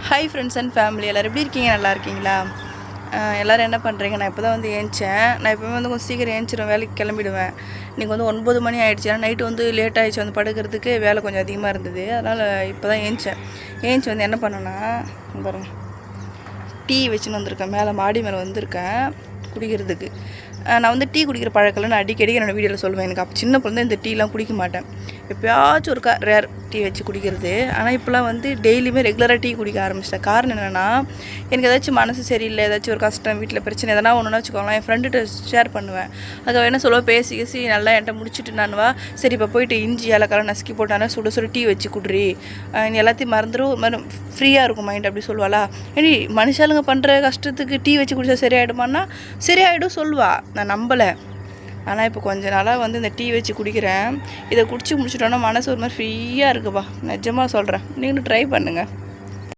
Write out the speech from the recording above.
Hi friends and family எல்லோரும் எப்படி இருக்கீங்க? நல்லா இருக்கீங்களா? எல்லோரும் என்ன பண்ணுறீங்க? நான் இப்போ தான் வந்து ஏந்திச்சேன். நான் எப்போவுமே வந்து கொஞ்சம் சீக்கிரம் ஏந்திச்சிடும், வேலைக்கு கிளம்பிடுவேன். இன்றைக்கி வந்து 9 மணி ஆகிடுச்சு. ஏன்னா நைட்டு வந்து லேட் ஆகிடுச்சு, வந்து படுக்கிறதுக்கு வேலை கொஞ்சம் அதிகமாக இருந்தது. அதனால் இப்போ தான் ஏந்திச்சேன். ஏந்திச்சி வந்து என்ன பண்ணேன்னா, பாருங்க, டீ வச்சுன்னு வந்திருக்கேன். மேலே மாடி மேலே வந்திருக்கேன் குடிக்கிறதுக்கு. நான் வந்து டீ குடிக்கிற பழக்கம்ல நான் அடிக்கடி என்னோடய வீடியோவில் சொல்லுவேன். எனக்கு அப்போ சின்ன பிள்ளை இந்த டீலாம் குடிக்க மாட்டேன். எப்போயாச்சும் ஒரு ரேர் டீ வச்சு குடிக்கிறது. ஆனால் இப்போலாம் வந்து டெய்லியுமே ரெகுலராக டீ குடிக்க ஆரம்பிச்சிட்டேன். காரணம் என்னென்னா, எனக்கு ஏதாச்சும் மனசு சரியில்லை, ஏதாச்சும் ஒரு கஷ்டம், வீட்டில் பிரச்சனை எதனா ஒன்றுனா வச்சுக்கோங்களேன், என் ஃப்ரெண்டுகிட்ட ஷேர் பண்ணுவேன். அதுக்கு என்ன சொல்லுவேன், பேசி நல்லா என்கிட்ட முடிச்சுட்டு நானுவா, சரி இப்போ போயிட்டு இஞ்சி ஏலக்காய் நசுக்கி போட்டானா சுட டீ வச்சு குடுறி, நீ எல்லாத்தையும் மறந்துடும், ஒரு மாதிரி ஃப்ரீயாக இருக்கும் மைண்ட் அப்படி சொல்லுவாளா. ஏடி மனுஷாளுங்க பண்ணுற கஷ்டத்துக்கு டீ வச்சு குடித்தா சரியாயிடுமான்னா சரியாயிடும் சொல்லுவா. நான் நம்பலை. ஆனால் இப்போ கொஞ்ச நாளாக வந்து இந்த டீ வச்சு குடிக்கிறேன். இதை குடிச்சு முடிச்சிட்டோன்னா மனசு ஒரு மாதிரி ஃப்ரீயாக இருக்குப்பா. நிஜமாக சொல்கிறேன், நீங்களும் ட்ரை பண்ணுங்கள்.